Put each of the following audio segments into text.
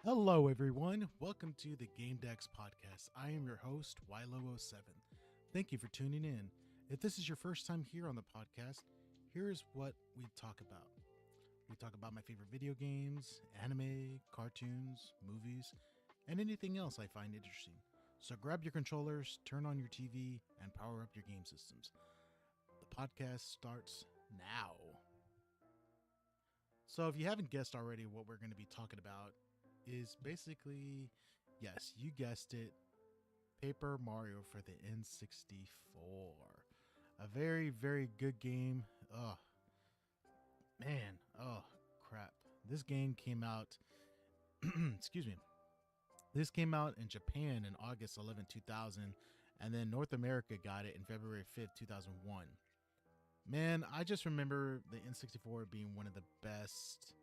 Hello, everyone. Welcome to the Gamedex podcast. I am your host, Wilo07. Thank you for tuning in. If this is your first time here on the podcast, here's what we talk about. We talk about my favorite video games, anime, cartoons, movies, and anything else I find interesting. So grab your controllers, turn on your TV, and power up your game systems. The podcast starts now. So if you haven't guessed already, what we're going to be talking about is basically, yes, you guessed it, Paper Mario for the N64. A very, very good game. Oh, man. Oh, crap. This game came out, excuse me. This came out in Japan in August 11, 2000, and then North America got it in February 5th, 2001. Man, I just remember the N64 being one of the best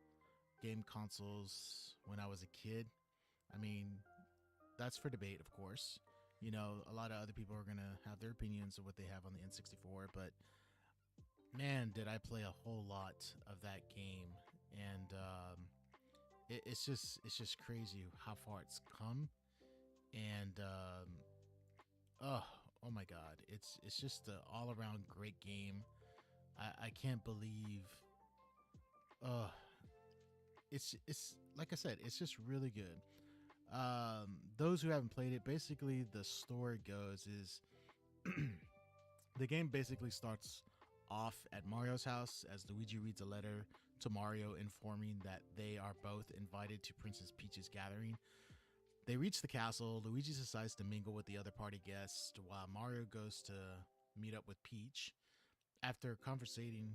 game consoles when I was a kid. I mean, that's for debate, of course. You know, a lot of other people are going to have their opinions of what they have on the N64, but man, did I play a whole lot of that game. And it's just crazy how far it's come. And oh my God, it's just an all-around great game. I can't believe it's like I said, it's just really good. Those who haven't played it, basically the story goes is the game basically starts off at Mario's house as Luigi reads a letter to Mario informing that they are both invited to Princess Peach's gathering. They reach the castle. Luigi decides to mingle with the other party guests while Mario goes to meet up with Peach. After conversating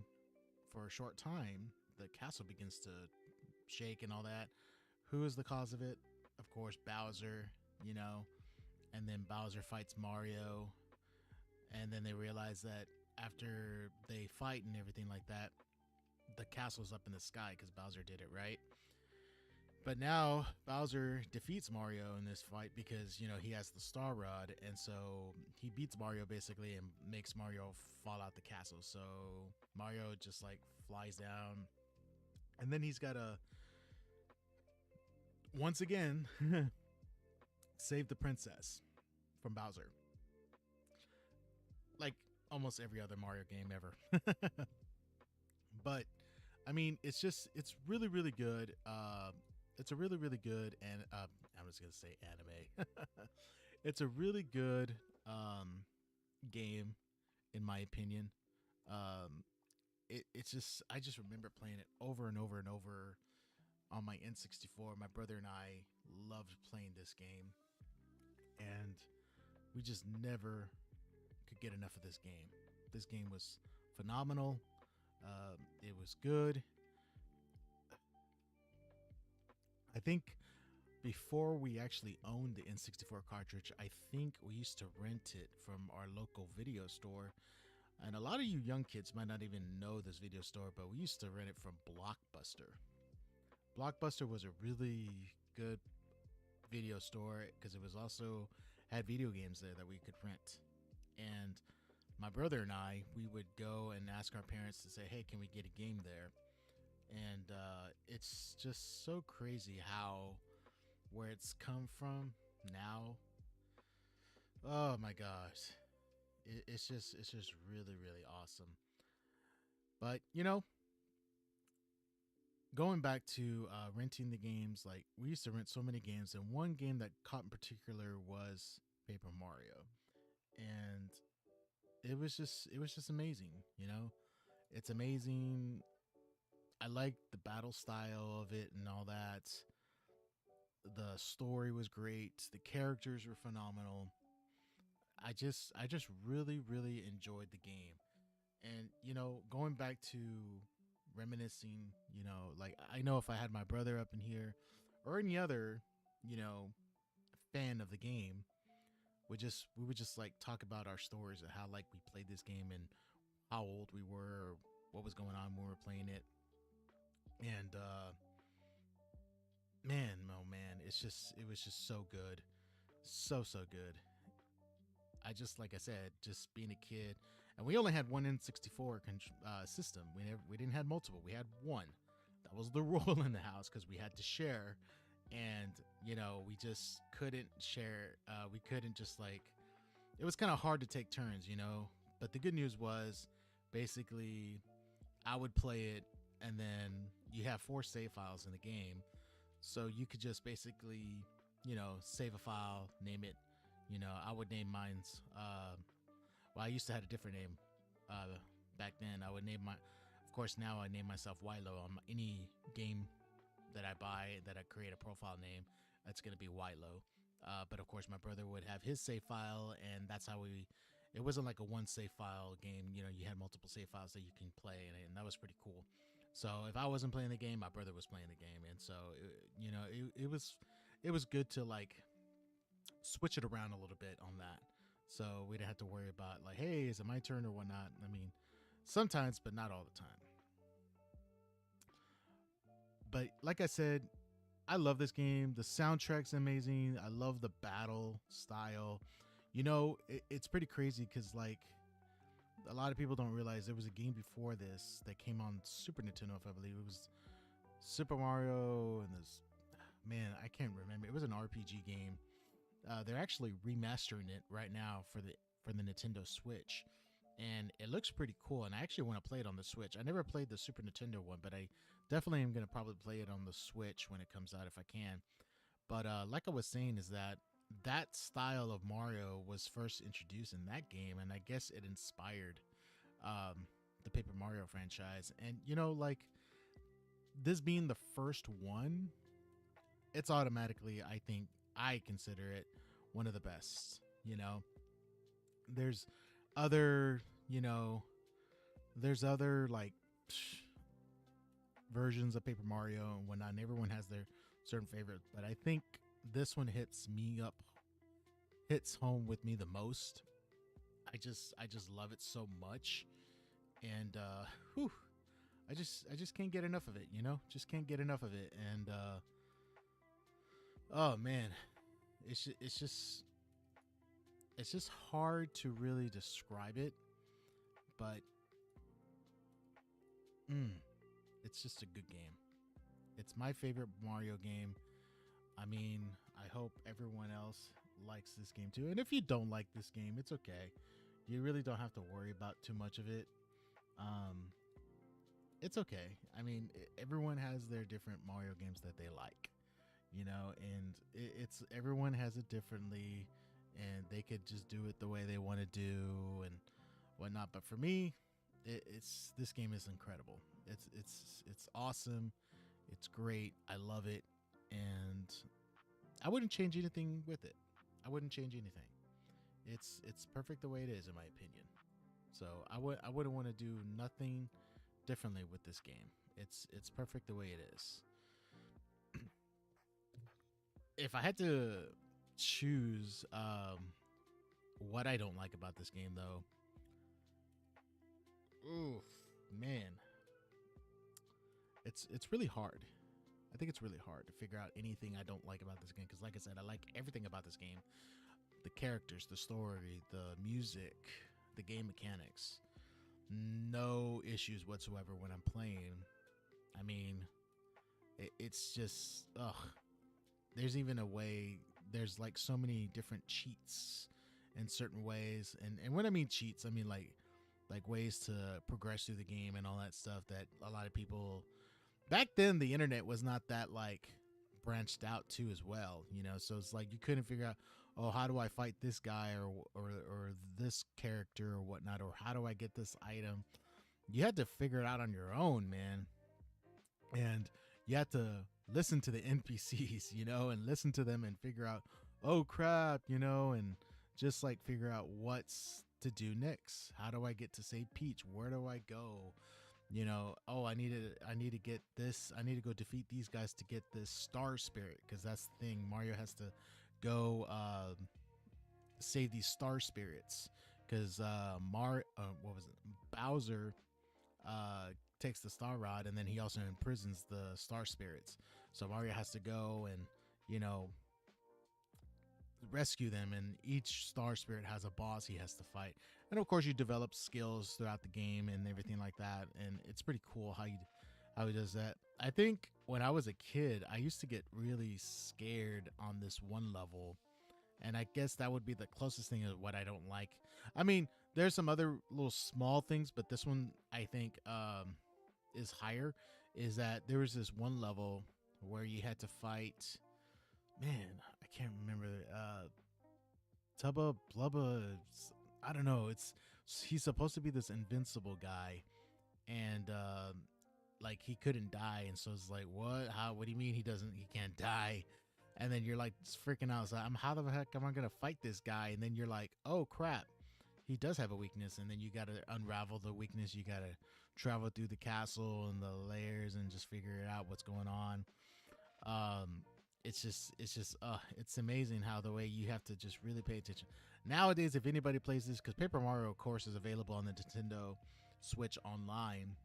for a short time, the castle begins to shake and all that. Who is the cause of it? Of course, Bowser, you know. And then Bowser fights Mario. And then they realize that after they fight and everything like that, the castle's up in the sky because Bowser did it, right? But now Bowser defeats Mario in this fight because, you know, he has the Star Rod. And so he beats Mario basically and makes Mario fall out the castle. So Mario just like flies down. And then he's got to, once again, save the princess from Bowser. Like almost every other Mario game ever. But, I mean, it's really, really good. It's a really, really good, and I'm just going to say anime. It's a really good game, in my opinion. It's just, I just remember playing it over and over and over on my N64. My brother and I loved playing this game, and we just never could get enough of this game. This game was phenomenal. It was good. I think before we actually owned the N64 cartridge, I think we used to rent it from our local video store. And a lot of you young kids might not even know this video store, but we used to rent it from Blockbuster. Blockbuster was a really good video store because it was also had video games there that we could rent. And my brother and I, we would go and ask our parents to say, hey, can we get a game there? And it's just so crazy how where it's come from now. Oh my gosh, it's just really, really awesome. But you know, going back to renting the games, like we used to rent so many games, and one game that caught in particular was Paper Mario, and it was just amazing. You know, it's amazing. I like the battle style of it and all that. The story was great. The characters were phenomenal. I just really, really enjoyed the game. And, you know, going back to reminiscing, you know, like I know if I had my brother up in here or any other, you know, fan of the game, we would just like talk about our stories of how like we played this game and how old we were or what was going on when we were playing it. And man, oh man, it was just so good. So good. I just, like I said, just being a kid, and we only had one N64 system. We didn't have multiple. We had one. That was the rule in the house because we had to share. and we just couldn't share. We couldn't just like. It was kind of hard to take turns. But the good news was, basically, I would play it, and then you have 4 save files in the game, so you could just basically, save a file, name it. I would name mine's. Well, I used to have a different name. Back then, I would name my. Of course, now I name myself Wilo on any game that I buy, that I create a profile name. That's gonna be Wilo. But of course, my brother would have his save file, and that's how we. It wasn't like a one save file game. You had multiple save files that you can play, and that was pretty cool. So if I wasn't playing the game, my brother was playing the game, and so it was good to like switch it around a little bit on that. So we didn't have to worry about like, hey, is it my turn or whatnot? I mean, sometimes, but not all the time. But like I said, I love this game. The soundtrack's amazing. I love the battle style. It's pretty crazy because like a lot of people don't realize there was a game before this that came on Super Nintendo, if I believe it was Super Mario, and this, man, I can't remember. It was an RPG game. They're actually remastering it right now for the Nintendo Switch, and it looks pretty cool. And I actually want to play it on the Switch. I never played the Super Nintendo one, but I definitely am going to probably play it on the Switch when it comes out if I can. But like I was saying, is that style of Mario was first introduced in that game, and I guess it inspired the Paper Mario franchise. And like this being the first one, it's automatically, I think, I consider it one of the best. There's other, there's other like versions of Paper Mario and whatnot, and everyone has their certain favorite, but I think this one hits home with me the most. I just love it so much, and I just can't get enough of it. Just can't get enough of it, and oh man, it's just hard to really describe it, but it's just a good game. It's my favorite Mario game. I mean, I hope everyone else likes this game too. And if you don't like this game, it's okay. You really don't have to worry about too much of it. It's okay. I mean, everyone has their different Mario games that they like, and it's everyone has it differently, and they could just do it the way they want to do and whatnot. But for me, it's this game is incredible. It's awesome. It's great. I love it, and I wouldn't change anything with it. I wouldn't change anything. It's perfect the way it is, in my opinion. So I wouldn't want to do nothing differently with this game. It's perfect the way it is. If I had to choose what I don't like about this game, though, oof, man, it's really hard. I think it's really hard to figure out anything I don't like about this game, because like I said, I like everything about this game. The characters, the story, the music, the game mechanics. No issues whatsoever when I'm playing. I mean, it's just, ugh. There's even a way, there's like so many different cheats in certain ways. And when I mean cheats, I mean like ways to progress through the game and all that stuff that a lot of people, back then the internet was not that like branched out too as well, so it's like you couldn't figure out, oh, how do I fight this guy or this character or whatnot, or how do I get this item. You had to figure it out on your own, man, and you had to listen to the NPCs, and listen to them and figure out, oh crap, and just like figure out what's to do next. How do I get to save Peach? Where do I go? Oh, I need to get this. I need to go defeat these guys to get this star spirit, because that's the thing. Mario has to go save these star spirits, because what was it? Bowser takes the star rod, and then he also imprisons the star spirits. So Mario has to go and rescue them, and each star spirit has a boss he has to fight. And of course, you develop skills throughout the game and everything like that, and it's pretty cool how he does that. I think when I was a kid, I used to get really scared on this one level, and I guess that would be the closest thing of what I don't like. I mean, there's some other little small things, but this one I think is higher. Is that there was this one level where you had to fight? Man, I can't remember. Tubba Blubba. I don't know. He's supposed to be this invincible guy, and like he couldn't die, and so it's like, what? How? What do you mean he doesn't? He can't die? And then you're like freaking out. So how the heck am I gonna fight this guy? And then you're like, oh crap, he does have a weakness. And then you gotta unravel the weakness. You gotta travel through the castle and the layers and just figure it out what's going on. Um, it's amazing how the way you have to just really pay attention. Nowadays, if anybody plays this, because Paper Mario, of course, is available on the Nintendo Switch online,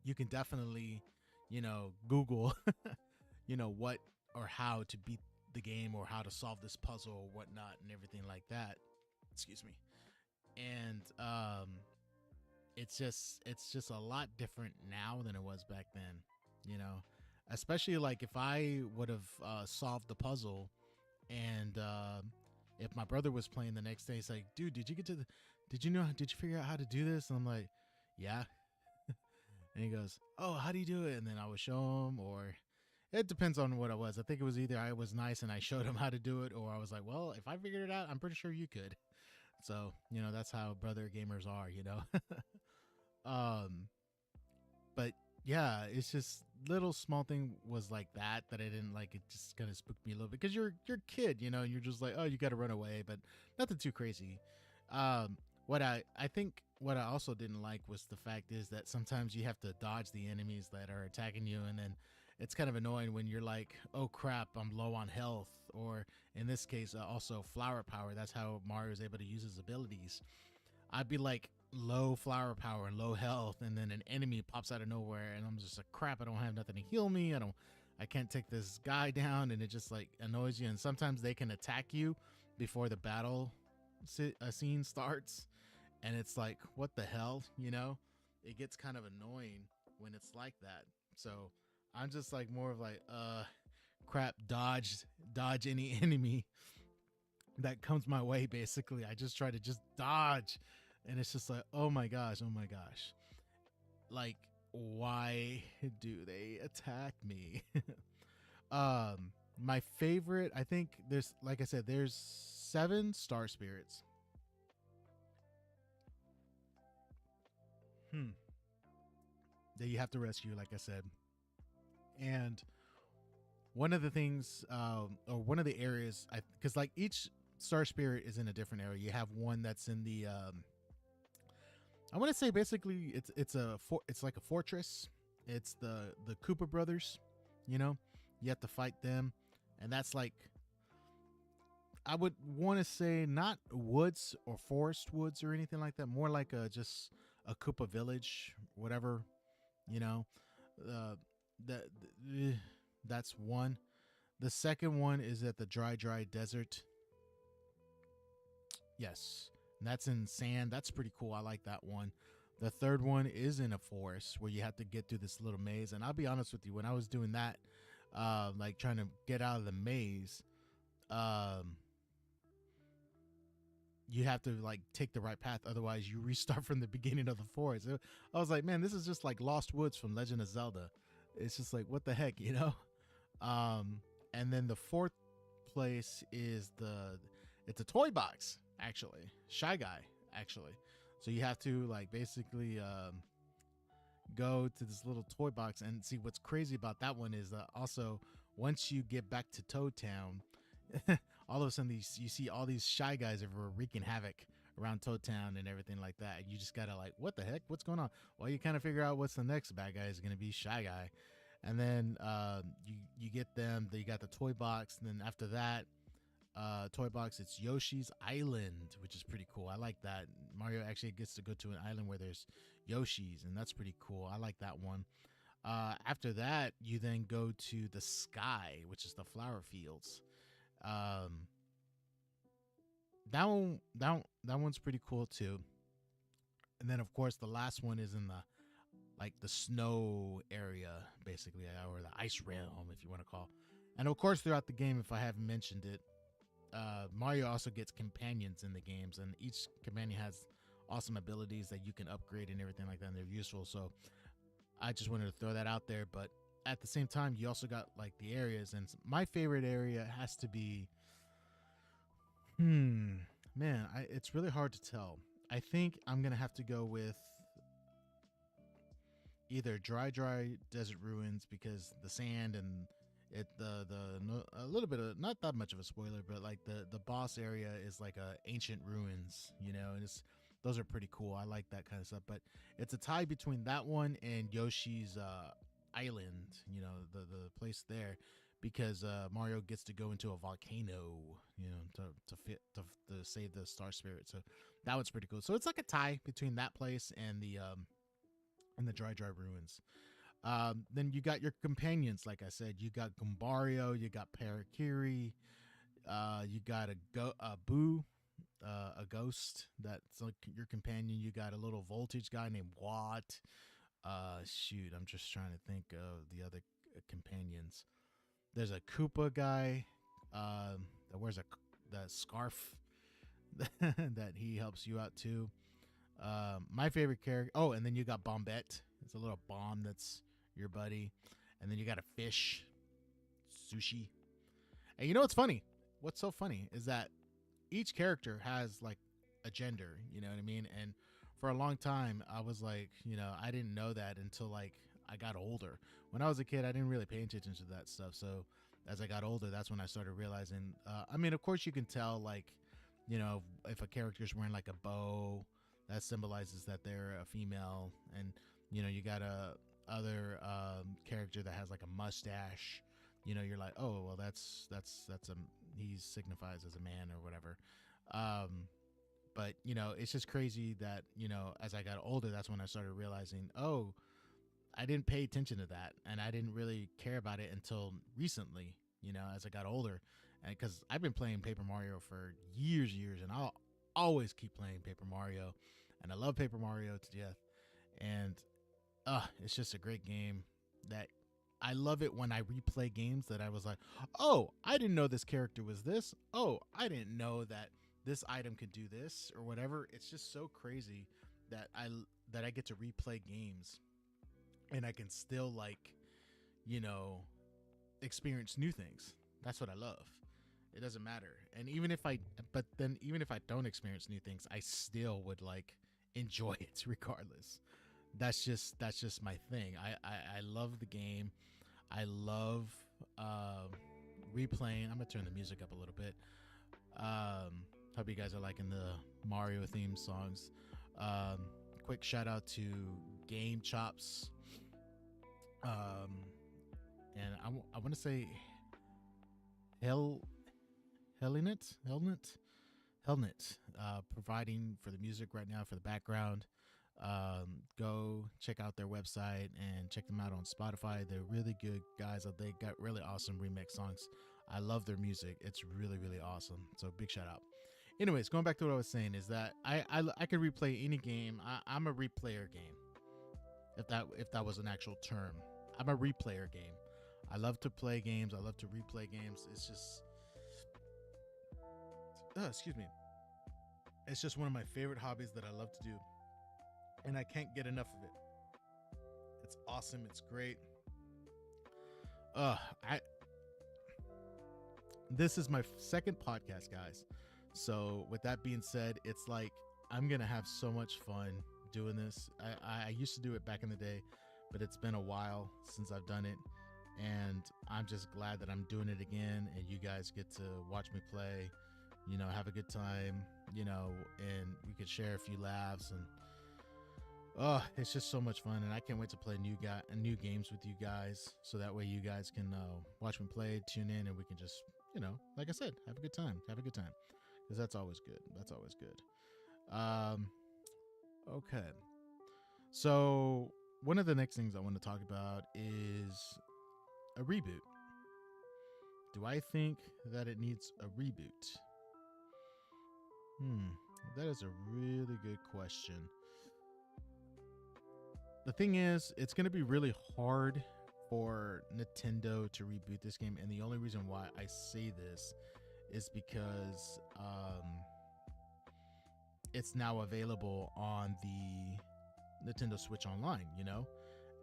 you can definitely, Google, what or how to beat the game or how to solve this puzzle or whatnot and everything like that. Excuse me. And it's just a lot different now than it was back then. You know, especially like if I would have solved the puzzle and if my brother was playing the next day, he's like, dude, did you figure out how to do this? And I'm like, yeah. And he goes, oh, how do you do it? And then I would show him, or it depends on what it was. I think it was either I was nice and I showed him how to do it, or I was like, well, if I figured it out, I'm pretty sure you could. So, that's how brother gamers are. um, but yeah, it's just little small thing was like that I didn't like. It just kind of spooked me a little bit because you're a kid, and you're just like, oh, you got to run away, but nothing too crazy. What I think what I also didn't like was the fact is that sometimes you have to dodge the enemies that are attacking you, and then it's kind of annoying when you're like, oh crap, I'm low on health, or in this case, also flower power. That's how Mario is able to use his abilities. I'd be like low flower power and low health, and then an enemy pops out of nowhere, and I'm just like, crap, I don't have nothing to heal me. I can't take this guy down, and it just like annoys you. And sometimes they can attack you before the battle scene starts, and it's like, what the hell, It gets kind of annoying when it's like that. So I'm just like more of like, crap, dodge any enemy that comes my way. Basically, I just try to just dodge, and it's just like, oh my gosh, like, why do they attack me? My favorite, I think there's, like I said, there's 7 star spirits. That you have to rescue, like I said. And one of the things, or one of the areas, because like each star spirit is in a different area. You have one that's in the, I want to say basically it's like a fortress. It's the Koopa brothers, you have to fight them, and that's like, I would want to say not woods or forest woods or anything like that. More like just a Koopa village, whatever, you know. Uh, that that's one. The second one is at the dry desert. Yes, and that's in sand. That's pretty cool. I like that one. The third one is in a forest where you have to get through this little maze. And I'll be honest with you, when I was doing that, like trying to get out of the maze, you have to like take the right path, otherwise you restart from the beginning of the forest. I was like, man, this is just like Lost Woods from Legend of Zelda. It's just like, what the heck, and then the fourth place is it's a toy box, actually. Shy Guy, actually. So you have to like basically go to this little toy box. And see, what's crazy about that one is also once you get back to Toad Town, all of a sudden you see all these Shy Guys are wreaking havoc around Toad Town and everything like that. And you just gotta like, what the heck, what's going on? Well, you kind of figure out what's the next bad guy is going to be. Shy Guy. And then you get them. You got the toy box, and then after that, toy box, it's Yoshi's Island, which is pretty cool. I like that. Mario actually gets to go to an island where there's Yoshis, and that's pretty cool. I like that one. After that, you then go to the sky, which is the flower fields. That one's pretty cool too. And then of course the last one is in the like the snow area, basically, or the ice realm, if you want to call. And of course, throughout the game, if I haven't mentioned it, Mario also gets companions in the games, and each companion has awesome abilities that you can upgrade and everything like that, and they're useful. So I just wanted to throw that out there. But at the same time, you also got like the areas, and my favorite area has to be, man, it's really hard to tell. I think I'm gonna have to go with either dry desert ruins, because the sand and the no, a little bit of, not that much of a spoiler, but like the boss area is like a ancient ruins, and it's, those are pretty cool. I like that kind of stuff. But it's a tie between that one and Yoshi's island, the place there, because Mario gets to go into a volcano, to save the star spirit. So that one's pretty cool. So it's like a tie between that place and the dry ruins. Then you got your companions, like I said. You got Gumbario, you got Parakiri, you got a Boo, a ghost that's like your companion. You got a little voltage guy named Watt. Shoot, I'm just trying to think of the other companions. There's a Koopa guy that wears the scarf that he helps you out too. My favorite character. Oh, and then you got Bombette. It's a little bomb that's your buddy. And then you got a fish, Sushi. And you know what's funny? What's so funny is that each character has like a gender. You know what I mean? And for a long time, I was like, I didn't know that until like I got older. When I was a kid, I didn't really pay attention to that stuff. So as I got older, that's when I started realizing. I mean, of course, you can tell like, if a character's wearing like a bow, that symbolizes that they're a female. And you got a other character that has like a mustache. You're like, oh well, that's a, he signifies as a man or whatever. But it's just crazy that as I got older, that's when I started realizing, oh, I didn't pay attention to that, and I didn't really care about it until recently. As I got older, and because I've been playing Paper Mario for years, and I'll always keep playing Paper Mario, and I love Paper Mario to death. And it's just a great game that I love it when I replay games that I was like, oh, I didn't know this character was this. Oh, I didn't know that this item could do this or whatever. It's just so crazy that I get to replay games and I can still experience new things. That's what I love. It doesn't matter. And even if I don't experience new things, I still would enjoy it regardless. That's just my thing. I love the game. I love replaying. I'm gonna turn the music up a little bit. Hope you guys are liking the Mario theme songs. Quick shout out to Gamechops. And I want to say Hellnet, providing for the music right now for the background. Go check out their website and check them out on Spotify. They're really good guys. They got really awesome remix songs. I love their music. It's really, really awesome. So big shout out. Anyways, going back to what I was saying is that I could replay any game. I'm a replayer game. If that was an actual term, I'm a replayer game. I love to play games. I love to replay games. It's just, excuse me. It's just one of my favorite hobbies that I love to do, and I can't get enough of it. It's awesome. It's great. This is my second podcast, guys. So with that being said, it's like I'm gonna have so much fun doing this. I used to do it back in the day, but it's been a while since I've done it, and I'm just glad that I'm doing it again, and you guys get to watch me play, have a good time, and we could share a few laughs, and it's just so much fun, and I can't wait to play new games with you guys, so that way you guys can watch me play, tune in, and we can just, like I said, have a good time, because that's always good. Okay. So one of the next things I want to talk about is a reboot. Do I think that it needs a reboot? That is a really good question. the thing is, it's going to be really hard for Nintendo to reboot this game, and the only reason why I say this is because it's now available on the Nintendo Switch Online, you know,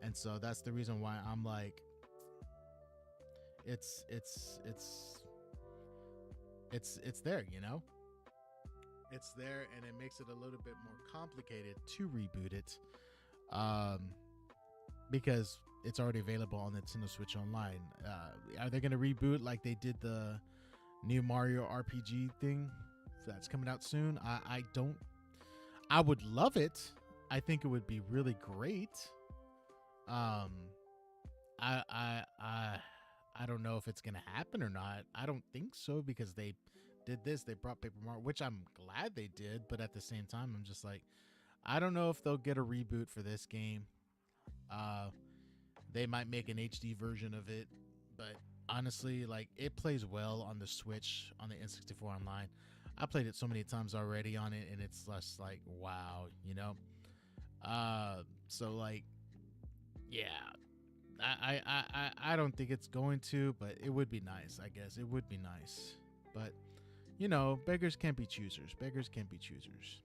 and so that's the reason why I'm like, it's there, you know, it's there, and it makes it a little bit more complicated to reboot it, because it's already available on Nintendo Switch Online. Are they going to reboot like they did the new Mario RPG thing that's coming out soon? I don't. I would love it. I think it would be really great. Um, I don't know if it's gonna happen or not. I don't think so because they did this. They brought Paper Mario, which I'm glad they did, but at the same time, I'm just like, I don't know if they'll get a reboot for this game. They might make an HD version of it, but honestly, like, it plays well on the Switch, on the N64 Online. I played it so many times already on it, and it's just like, wow, you know. So like, yeah, I don't think it's going to, but it would be nice. I guess it would be nice, but you know, beggars can't be choosers. Beggars can't be choosers.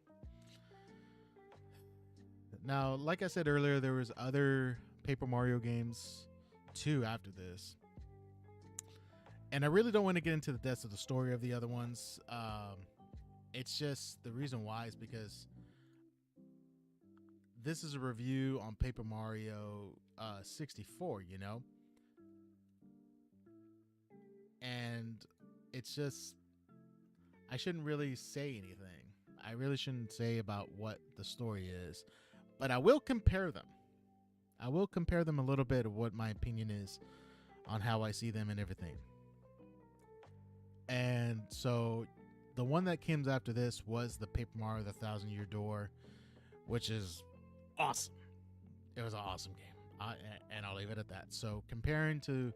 Now, like I said earlier, there was other Paper Mario games too after this, and I really don't want to get into the depths of the story of the other ones. It's just the reason why is because this is a review on Paper Mario 64, you know, and it's just, I shouldn't really say anything. I really shouldn't say about what the story is, but I will compare them. I will compare them a little bit of what my opinion is on how I see them and everything. And so the one that came after this was the Paper Mario the Thousand Year Door, which is awesome. It was an awesome game. And I'll leave it at that. So comparing to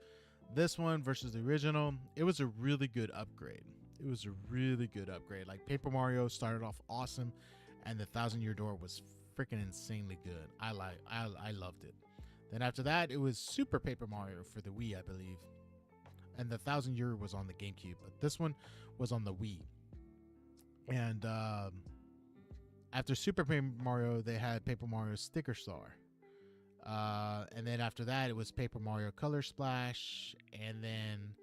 this one versus the original, it was a really good upgrade. It was a really good upgrade. Like, Paper Mario started off awesome, and the Thousand Year Door was freaking insanely good. I loved it. Then after that, it was Super Paper Mario for the Wii, I believe, and the Thousand Year was on the GameCube, but this one was on the Wii. And after Super Paper Mario, they had Paper Mario Sticker Star. And then after that, it was Paper Mario Color Splash. And then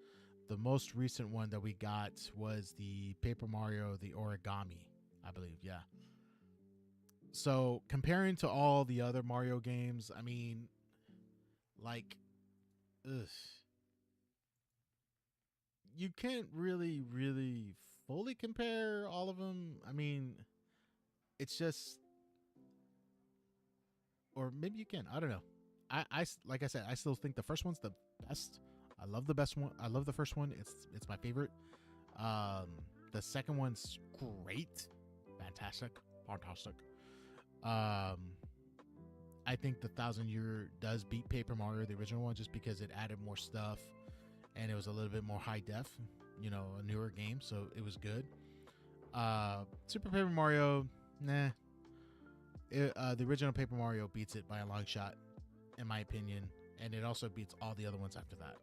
the most recent one that we got was the Paper Mario the Origami, I believe. Yeah. So comparing to all the other Mario games, I mean, like, ugh, you can't really fully compare all of them. I mean, it's just, or maybe you can. I don't know. Like I said, I still think the first one's the best. I love the best one. I love the first one. It's my favorite. The second one's great, fantastic. I think the Thousand Year does beat Paper Mario, the original one, just because it added more stuff and it was a little bit more high def. You know, a newer game, so it was good. Super Paper Mario, nah. The original Paper Mario beats it by a long shot, in my opinion, and it also beats all the other ones after that.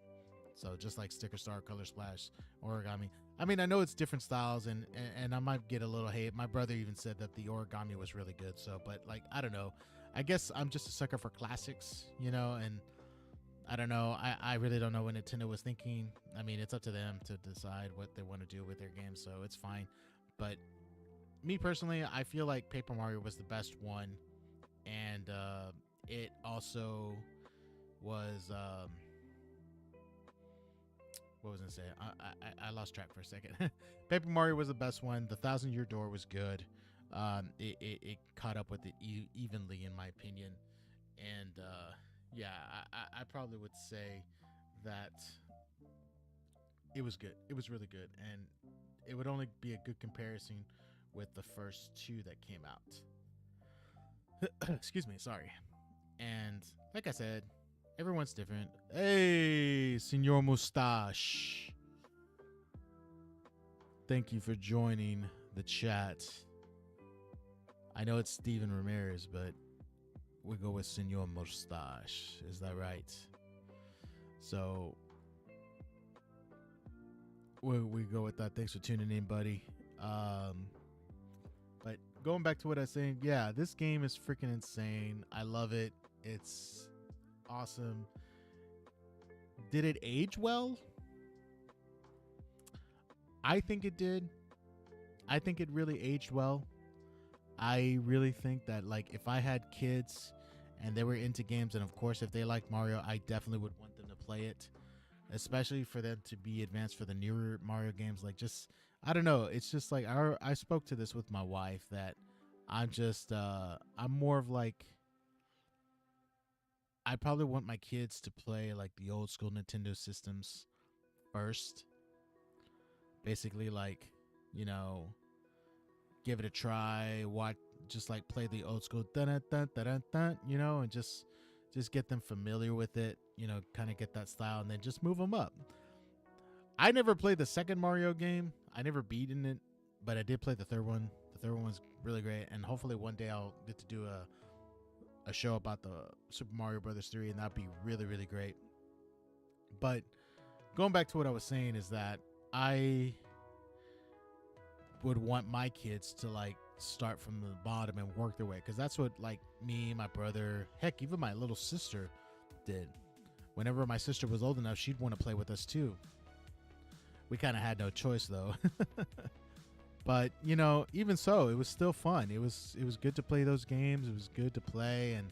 So just like Sticker Star, Color Splash, Origami. I mean, I know it's different styles, and I might get a little hate. My brother even said that the Origami was really good. So, but like, I don't know. I guess I'm just a sucker for classics, you know, and I don't know. I really don't know what Nintendo was thinking. I mean, it's up to them to decide what they want to do with their games, so it's fine. But me personally, I feel like Paper Mario was the best one, and it also was. What was I saying? I lost track for a second. Paper Mario was the best one. The Thousand Year Door was good. It caught up with it evenly, in my opinion, and yeah, I probably would say that it was good. It was really good, and it would only be a good comparison with the first two that came out. Excuse me, sorry. And like I said, everyone's different. Hey, Senor Mustache. Thank you for joining the chat. I know it's Steven Ramirez, but we go with Senor Mustache. Is that right? So we go with that. Thanks for tuning in, buddy. But going back to what I was saying, yeah, this game is freaking insane. I love it. It's awesome. Did it age well? I think it did. I think it really aged well. I really think that, like, if I had kids and they were into games, and of course if they like Mario, I definitely would want them to play it, especially for them to be advanced for the newer Mario games. Like, just, I don't know, it's just like I spoke to this with my wife, that I'm just I'm more of like, I probably want my kids to play like the old school Nintendo systems first. Basically, like, you know, give it a try, watch, just like play the old school dun dun dun dun, you know, and just get them familiar with it, you know, kind of get that style, and then just move them up. I never played the second Mario game. I never beaten it, but I did play the third one. The third one was really great, and hopefully one day I'll get to do a show about the Super Mario Brothers 3, and that'd be really, really great. But going back to what I was saying is that I would want my kids to like start from the bottom and work their way, because that's what, like, me, my brother, heck, even my little sister did. Whenever my sister was old enough, she'd want to play with us too. We kind of had no choice though. But, you know, even so, it was still fun. It was good to play those games. It was good to play, and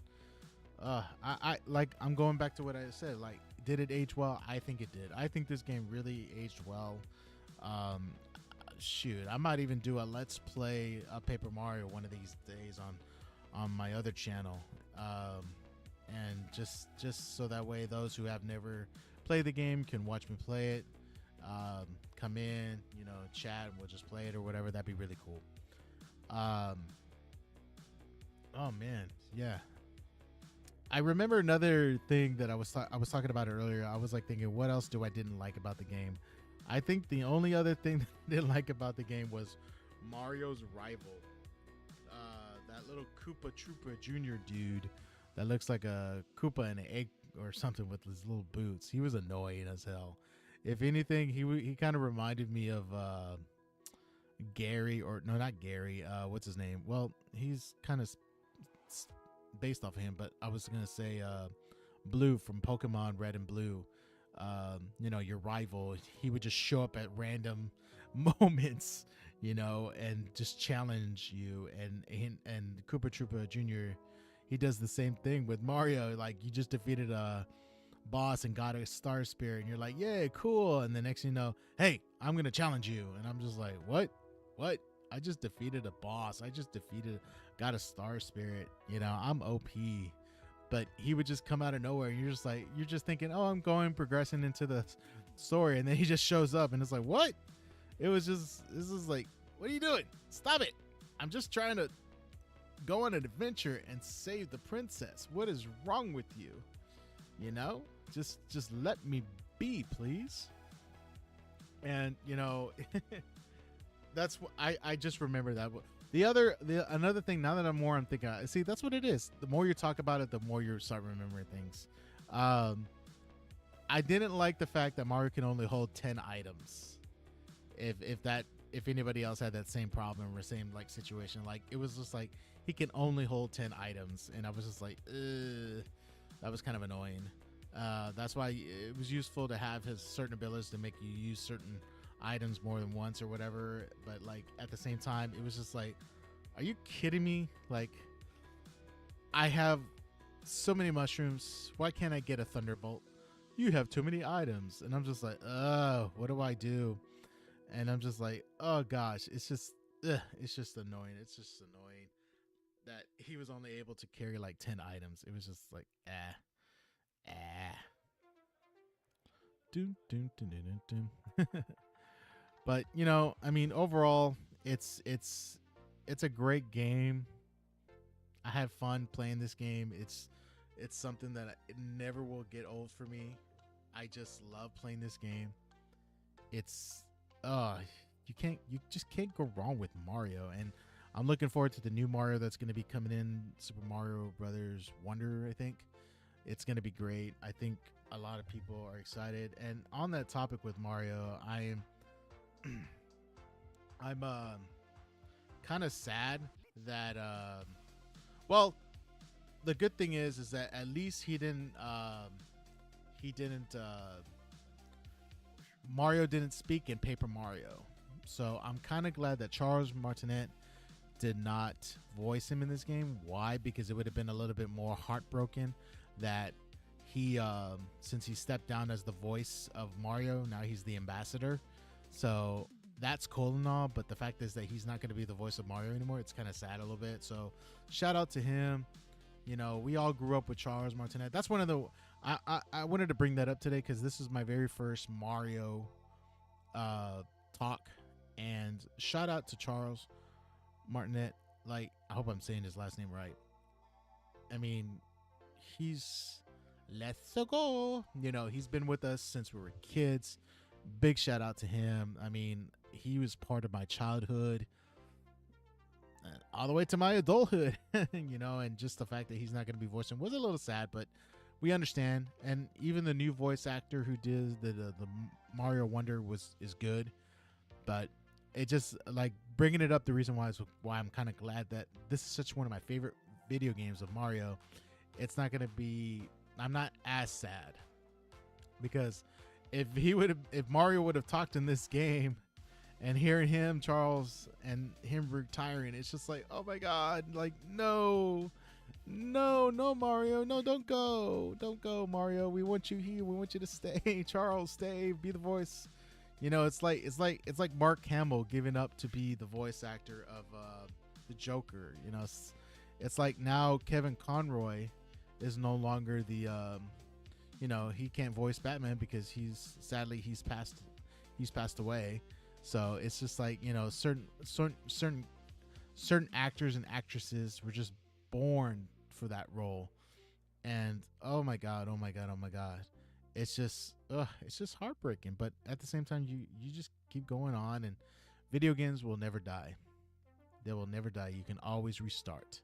I like, I'm going back to what I said, like, did it age well? I think it did. I think this game really aged well. Shoot, I might even do a let's play a Paper Mario one of these days on my other channel, and just so that way those who have never played the game can watch me play it, come in, you know, chat, and we'll just play it or whatever. That'd be really cool. Oh man, yeah. I remember another thing that I was talking about earlier. I was like thinking, what else I didn't like about the game? I think the only other thing that I didn't like about the game was Mario's rival. That little Koopa Troopa Jr. dude that looks like a Koopa in an egg or something with his little boots. He was annoying as hell. If anything, he kind of reminded me of Gary, or no, not Gary. What's his name? Well, he's kind of based off of him, but I was gonna say Blue from Pokemon Red and Blue. You know, your rival, he would just show up at random moments, you know, and just challenge you. And Koopa Troopa Jr., he does the same thing with Mario. Like, you just defeated a boss and got a star spirit, and you're like, yeah, cool. And the next thing you know, hey, I'm gonna challenge you. And I'm just like, what? I just defeated a boss. I just got a star spirit. You know, I'm OP. But he would just come out of nowhere, and you're just thinking, oh, I'm progressing into the story, and then he just shows up, and it's like, what? This is like, what are you doing? Stop it! I'm just trying to go on an adventure and save the princess. What is wrong with you? You know, just let me be, please. And you know, that's what I just remember that. Another thing, now that I'm thinking, see, that's what it is. The more you talk about it, the more you start remembering things. I didn't like the fact that Mario can only hold 10 items. If anybody else had that same problem or same like situation, like, it was just like he can only hold 10 items, and I was just like, that was kind of annoying. That's why it was useful to have his certain abilities to make you use certain items more than once or whatever, but like at the same time, it was just like, are you kidding me? Like, I have so many mushrooms, why can't I get a thunderbolt? You have too many items. And I'm just like, oh, what do I do? And I'm just like, oh gosh, it's just annoying. It's just annoying that he was only able to carry like 10 items. It was just like, doom, doom, doom, doom, doom. But, you know, I mean, overall, it's a great game. I had fun playing this game. It's something that it never will get old for me. I just love playing this game. It's you just can't go wrong with Mario. And I'm looking forward to the new Mario that's going to be coming in, Super Mario Brothers Wonder, I think. It's going to be great. I think a lot of people are excited. And on that topic with Mario, I'm kind of sad that well, the good thing is that at least he didn't Mario didn't speak in Paper Mario. So I'm kind of glad that Charles Martinet did not voice him in this game. Why? Because it would have been a little bit more heartbroken that he since he stepped down as the voice of Mario, now he's the ambassador. So that's cool and all, but the fact is that he's not going to be the voice of Mario anymore. It's kind of sad a little bit. So shout out to him. You know, we all grew up with Charles Martinet. That's one of the I wanted to bring that up today because this is my very first Mario talk. And shout out to Charles Martinet. Like, I hope I'm saying his last name right. I mean, he's let's go. You know, he's been with us since we were kids. Big shout out to him. I mean, he was part of my childhood all the way to my adulthood, you know, and just the fact that he's not going to be voicing was a little sad, but we understand. And even the new voice actor who did the Mario Wonder is good, but it just like bringing it up. The reason why is why I'm kind of glad that this is such one of my favorite video games of Mario. It's not going to be, I'm not as sad because if Mario would have talked in this game, and hearing him, Charles, and him retiring, it's just like, oh my God, like, no, Mario, no, don't go, Mario. We want you here. We want you to stay. Charles, stay, be the voice. You know, it's like Mark Hamill giving up to be the voice actor of the Joker. You know, it's like now Kevin Conroy is no longer the, you know, he can't voice Batman because he's passed away. So it's just like, you know, certain actors and actresses were just born for that role. And oh my God. It's just heartbreaking. But at the same time, you just keep going on, and video games will never die. They will never die. You can always restart.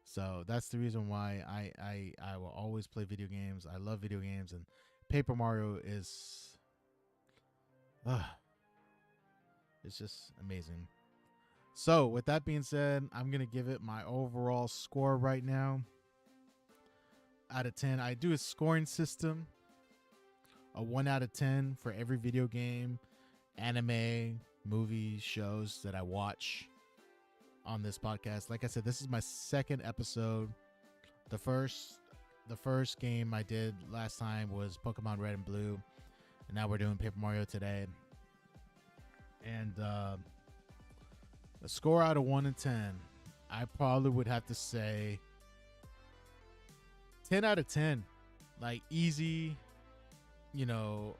So that's the reason why I will always play video games. I love video games, and Paper Mario is it's just amazing. So with that being said, I'm going to give it my overall score right now. Out of 10, I do a scoring system. A 1 out of 10 for every video game, anime, movies, shows that I watch on this podcast. Like I said, this is my second episode. The first game I did last time was Pokemon Red and Blue. And now we're doing Paper Mario today. And a score out of 1 to 10, I probably would have to say 10 out of 10. Like, easy, you know,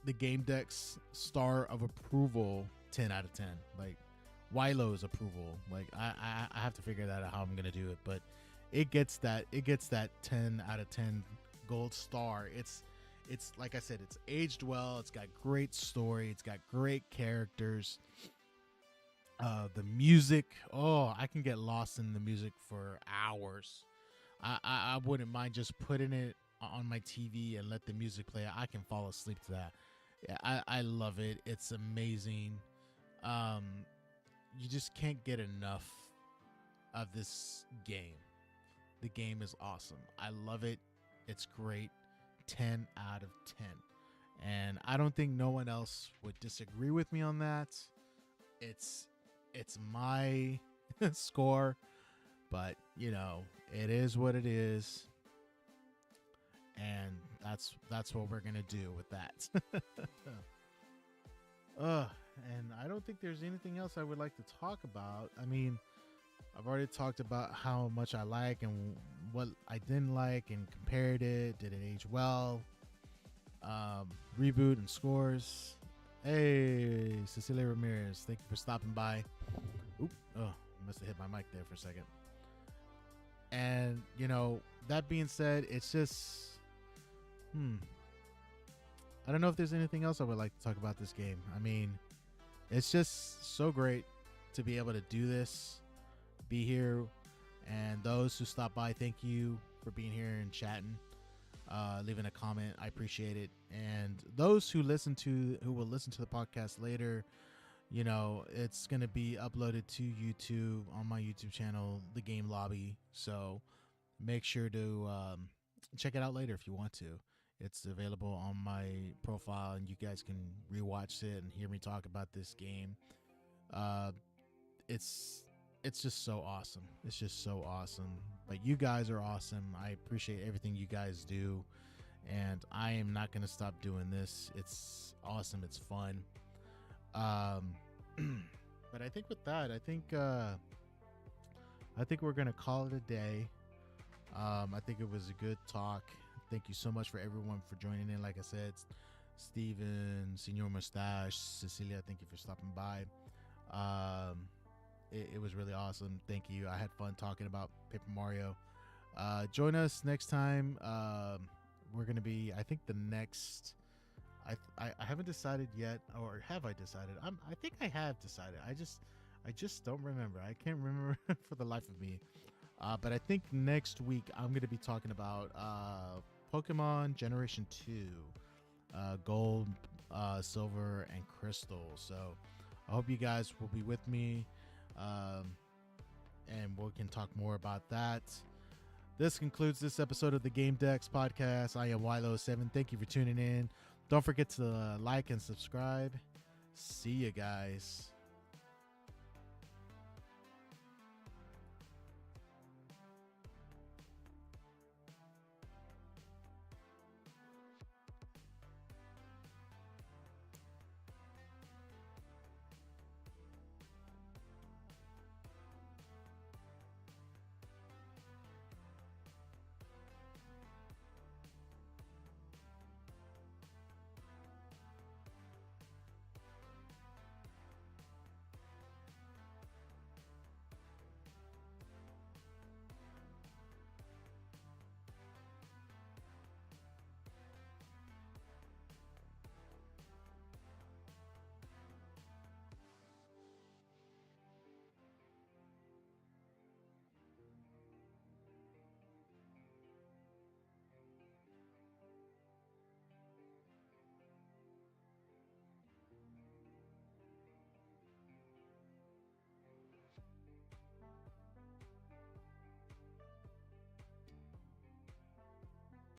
the Gamedex star of approval, 10 out of 10. Like, Wilo's approval. Like, I have to figure that out how I'm going to do it. But it gets that 10 out of 10 gold star. It's like I said, it's aged well. It's got great story. It's got great characters. The music, I can get lost in the music for hours. I wouldn't mind just putting it on my TV and let the music play. I can fall asleep to that. Yeah, I love it. It's amazing. You just can't get enough of this game. The game is awesome. I love it. It's great. 10 out of 10. And I don't think no one else would disagree with me on that. It's my score, but you know, it is what it is. And that's what we're going to do with that. And I don't think there's anything else I would like to talk about. I mean, I've already talked about how much I like and what I didn't like and compared it. Did it age well? Reboot and scores. Hey, Cecilia Ramirez, thank you for stopping by. Must have hit my mic there for a second. And, you know, that being said, it's just, I don't know if there's anything else I would like to talk about this game. I mean, it's just so great to be able to do this, be here, and those who stop by, thank you for being here and chatting, leaving a comment. I appreciate it. And those who will listen to the podcast later, it's going to be uploaded to YouTube on my YouTube channel, The Game Lobby. So make sure to check it out later if you want to. It's available on my profile, and you guys can rewatch it and hear me talk about this game. It's just so awesome. It's just so awesome. But you guys are awesome. I appreciate everything you guys do, and I am not going to stop doing this. It's awesome. It's fun. But I think with that, I think we're going to call it a day. I think it was a good talk. Thank you so much for everyone for joining in. Like I said, Steven, Senor Mustache, Cecilia, thank you for stopping by. It was really awesome. Thank you. I had fun talking about Paper Mario. Join us next time. We're going to be, I think the next, I haven't decided yet, or have I decided? I think I have decided. I just don't remember. I can't remember for the life of me. But I think next week I'm going to be talking about Pokemon Generation 2, Gold, Silver, and Crystal. So I hope you guys will be with me, and we can talk more about that. This concludes this episode of the Gamedex podcast. I am Wilo7. Thank you for tuning in. Don't forget to like and subscribe. See you guys.